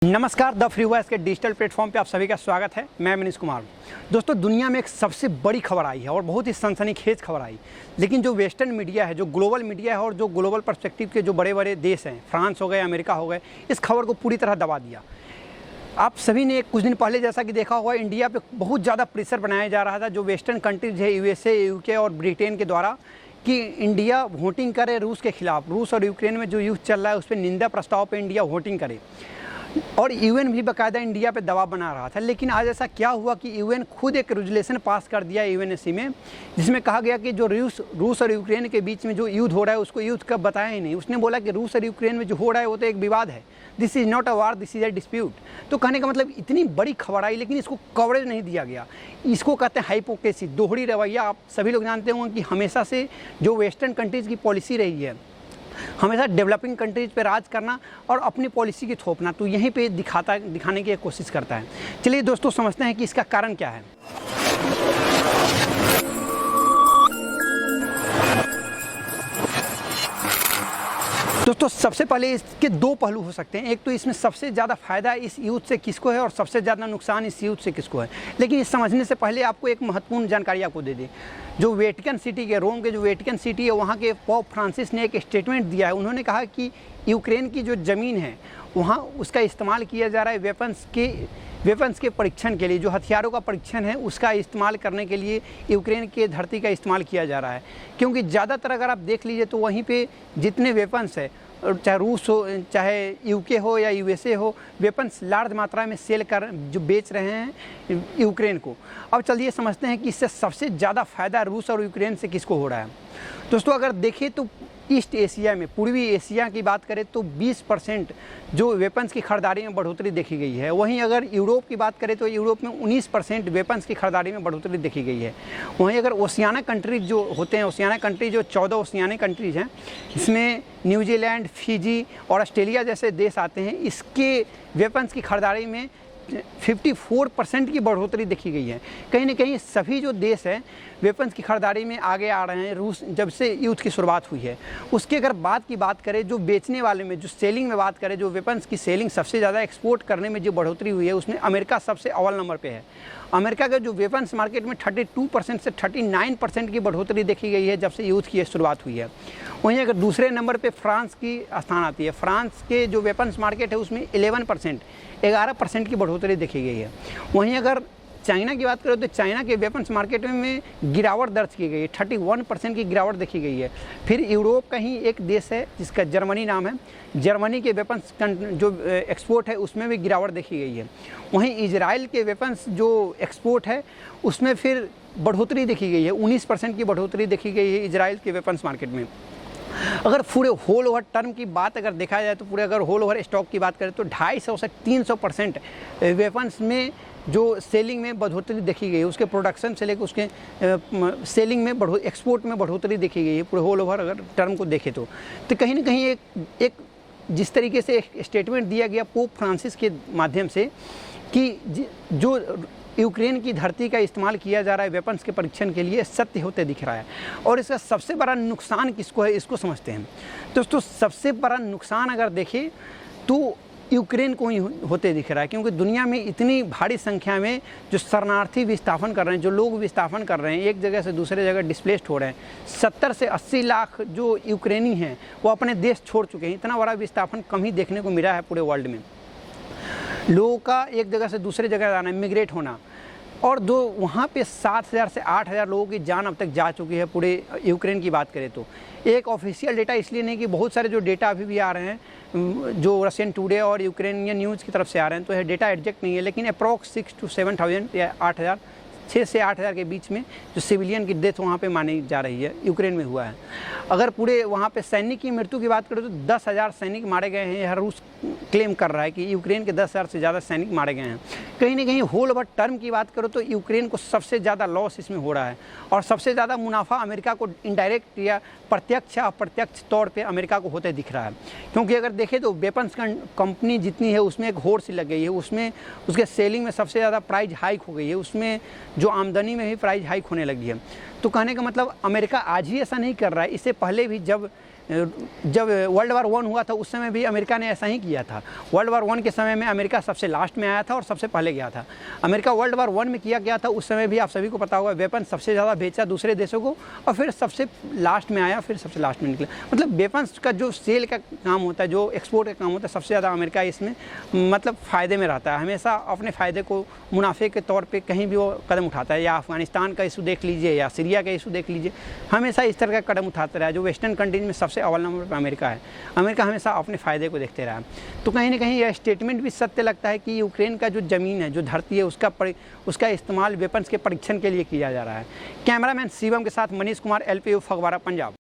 नमस्कार, the free voice के digital platform पे आप सभी का स्वागत है। मैं मनीष कुमार। दोस्तों, दुनिया में एक सबसे बड़ी खबर आई है और बहुत ही सनसनीखेज खबर आई, लेकिन जो वेस्टर्न मीडिया है, जो ग्लोबल मीडिया है और जो ग्लोबल पर्सपेक्टिव के जो बड़े बड़े देश हैं, फ्रांस हो गए, अमेरिका हो गए, इस खबर को पूरी तरह दबा दिया। आप सभी ने कुछ दिन पहले जैसा कि देखा होगा, इंडिया पे बहुत ज़्यादा प्रेशर बनाया जा रहा था, जो वेस्टर्न कंट्रीज है, यूएसए, यूके और ब्रिटेन के द्वारा, कि इंडिया वोटिंग करे रूस के खिलाफ। रूस और यूक्रेन में जो युद्ध चल रहा है उस पर निंदा प्रस्ताव पे इंडिया वोटिंग करे, और यूएन भी बाकायदा इंडिया पे दबाव बना रहा था। लेकिन आज ऐसा क्या हुआ कि यूएन खुद एक रेजोल्यूशन पास कर दिया यूएनएससी में, जिसमें कहा गया कि जो रूस और यूक्रेन के बीच में जो युद्ध हो रहा है उसको युद्ध कब बताया ही नहीं। उसने बोला कि रूस और यूक्रेन में जो हो रहा है वो तो एक विवाद है, this is not a war, this is a dispute. तो कहने का मतलब इतनी बड़ी खबर आई लेकिन इसको कवरेज नहीं दिया गया। इसको कहते हैं हाइपोक्रेसी, दोहरी रवैया। आप सभी लोग जानते होंगे कि हमेशा से जो वेस्टर्न कंट्रीज़ की पॉलिसी रही है, हमेशा डेवलपिंग कंट्रीज पे राज करना और अपनी पॉलिसी की थोपना, तो यहीं पे दिखाने की कोशिश करता है। चलिए दोस्तों, समझते हैं कि इसका कारण क्या है। दोस्तों, सबसे पहले इसके दो पहलू हो सकते हैं। एक तो इसमें सबसे ज़्यादा फायदा इस युद्ध से किसको है और सबसे ज़्यादा नुकसान इस युद्ध से किसको है। लेकिन इस समझने से पहले आपको एक महत्वपूर्ण जानकारी आपको दे दें। जो वेटिकन सिटी के, रोम के जो वेटिकन सिटी है, वहाँ के पोप फ्रांसिस ने एक स्टेटमेंट दिया है। उन्होंने कहा कि यूक्रेन की जो ज़मीन है वहाँ उसका इस्तेमाल किया जा रहा है वेपन्स के परीक्षण के लिए। जो हथियारों का परीक्षण है उसका इस्तेमाल करने के लिए यूक्रेन के धरती का इस्तेमाल किया जा रहा है। क्योंकि ज़्यादातर अगर आप देख लीजिए तो वहीं पे जितने वेपन्स है, चाहे रूस हो, चाहे यूके हो या यूएसए हो, वेपन्स लार्ज मात्रा में सेल कर जो बेच रहे हैं यूक्रेन को। अब चलिए समझते हैं कि इससे सबसे ज़्यादा फ़ायदा रूस और यूक्रेन से किसको हो रहा है। दोस्तों, अगर देखें तो ईस्ट एशिया में, पूर्वी एशिया की बात करें तो 20% जो वेपन्स की खरीदारी में बढ़ोतरी देखी गई है। वहीं अगर यूरोप की बात करें तो यूरोप में 19% वेपन्स की खरीदारी में बढ़ोतरी देखी गई है। वहीं अगर ओशियाना कंट्रीज जो होते हैं, ओशियाना कंट्रीज जो 14 ओशियाना कंट्रीज हैं, इसमें न्यूजीलैंड, फिजी और ऑस्ट्रेलिया जैसे देश आते हैं, इसके वेपन्स की खरीदारी में 54% की बढ़ोतरी देखी गई है। कहीं ना कहीं सभी जो देश हैं वेपन्स की खरीदारी में आगे आ रहे हैं। रूस जब से युद्ध की शुरुआत हुई है उसके अगर बात करें, जो बेचने वाले में, जो सेलिंग में बात करें, जो वेपन्स की सेलिंग सबसे ज़्यादा एक्सपोर्ट करने में जो बढ़ोतरी हुई है उसमें अमेरिका सबसे अव्वल नंबर पे है। अमेरिका का जो वेपन्स मार्केट में 32% से 39% की बढ़ोतरी देखी गई है जब से युद्ध की शुरुआत हुई है। वहीं अगर दूसरे नंबर पे फ्रांस की स्थान आती है। फ्रांस के जो वेपन्स मार्केट है उसमें 11% की बढ़ोतरी देखी गई है। वहीं अगर चाइना की बात करें तो चाइना के वेपन्स मार्केट में गिरावट दर्ज की गई है, 31% की गिरावट देखी गई है। फिर यूरोप का ही एक देश है जिसका जर्मनी नाम है, जर्मनी के वेपन्स जो एक्सपोर्ट है उसमें भी गिरावट देखी गई है। वहीं इजराइल के वेपन्स जो एक्सपोर्ट है उसमें फिर बढ़ोतरी देखी गई है, 19% की बढ़ोतरी देखी गई है इजराइल के वेपन्स मार्केट में। अगर पूरे होल ओवर टर्म की बात अगर देखा जाए तो पूरे अगर होल ओवर स्टॉक की बात करें तो 250 से 300% वेपन्स में जो सेलिंग में बढ़ोतरी देखी गई है, उसके प्रोडक्शन से लेकर उसके सेलिंग में एक्सपोर्ट में बढ़ोतरी देखी गई है पूरे होल ओवर अगर टर्म को देखें तो कहीं ना कहीं एक जिस तरीके से एक स्टेटमेंट दिया गया पोप फ्रांसिस के माध्यम से कि जो यूक्रेन की धरती का इस्तेमाल किया जा रहा है वेपन्स के परीक्षण के लिए, सत्य होते दिख रहा है। और इसका सबसे बड़ा नुकसान किसको है, इसको समझते हैं। दोस्तों, सबसे बड़ा नुकसान अगर देखें तो यूक्रेन को ही होते दिख रहा है, क्योंकि दुनिया में इतनी भारी संख्या में जो शरणार्थी विस्थापन कर रहे हैं, जो लोग विस्थापन कर रहे हैं, एक जगह से दूसरे जगह डिस्प्लेस्ड हो रहे हैं। 70 से 80 लाख जो यूक्रेनी हैं वो अपने देश छोड़ चुके हैं। इतना बड़ा विस्थापन कम ही देखने को मिला है पूरे वर्ल्ड में। लोगों का एक जगह से दूसरे जगह जाना, इमिग्रेट होना, और जो वहाँ पे 7,000 से 8,000 लोगों की जान अब तक जा चुकी है पूरे यूक्रेन की बात करें तो। एक ऑफिशियल डेटा इसलिए नहीं कि बहुत सारे जो डेटा अभी भी आ रहे हैं जो रशियन टुडे और यूक्रेनियन न्यूज़ की तरफ से आ रहे हैं, तो यह डेटा एग्जैक्ट नहीं है, लेकिन अप्रॉक्स 6 to 7,000 या 8,000, 6 से 8,000 के बीच में जो सिविलियन की डेथ वहाँ पे मानी जा रही है, यूक्रेन में हुआ है। अगर पूरे वहाँ पे सैनिक की मृत्यु की बात करें तो 10,000 सैनिक मारे गए हैं। यह रूस क्लेम कर रहा है कि यूक्रेन के 10,000 से ज़्यादा सैनिक मारे गए हैं। कहीं ना कहीं होल ओवर टर्म की बात करो तो यूक्रेन को सबसे ज़्यादा लॉस इसमें हो रहा है, और सबसे ज़्यादा मुनाफा अमेरिका को इनडायरेक्ट या प्रत्यक्ष या अप्रत्यक्ष तौर पे अमेरिका को होते दिख रहा है। क्योंकि अगर देखें तो वेपन्स कंपनी जितनी है उसमें एक होड़ सी लग गई है, उसमें उसके सेलिंग में सबसे ज़्यादा प्राइस हाइक हो गई है, उसमें जो आमदनी में भी प्राइस हाइक होने लगी है। तो कहने का मतलब अमेरिका आज ही ऐसा नहीं कर रहा है, इससे पहले भी जब जब वर्ल्ड वार 1 हुआ था उस समय भी अमेरिका ने ऐसा ही किया था। वर्ल्ड वार 1 के समय में अमेरिका सबसे लास्ट में आया था और सबसे पहले गया था। अमेरिका वर्ल्ड वार 1 में किया गया था, उस समय भी आप सभी को पता होगा वेपन सबसे ज़्यादा बेचा दूसरे देशों को और फिर सबसे लास्ट में आया, फिर सबसे लास्ट में निकला। मतलब वेपन्स का जो सेल का काम होता है, जो एक्सपोर्ट का काम होता है, सबसे ज़्यादा अमेरिका इसमें मतलब फ़ायदे में रहता है। हमेशा अपने फ़ायदे को मुनाफे के तौर पे कहीं भी वो कदम उठाता है। या अफ़गानिस्तान का इशू देख लीजिए या सीरिया का इशू देख लीजिए, हमेशा इस तरह का कदम उठाता रहा है। जो वेस्टर्न कंट्रीज में सबसे अव्वल नंबर पर अमेरिका है। अमेरिका हमेशा अपने फ़ायदे को देखते रहा। तो कहीं ना कहीं यह स्टेटमेंट भी सत्य लगता है कि यूक्रेन का जो ज़मीन है, जो धरती है, उसका इस्तेमाल वेपन्स के परीक्षण के लिए किया जा रहा है। कैमरामैन शिवम के साथ मनीष कुमार, LPU फगवाड़ा, पंजाब।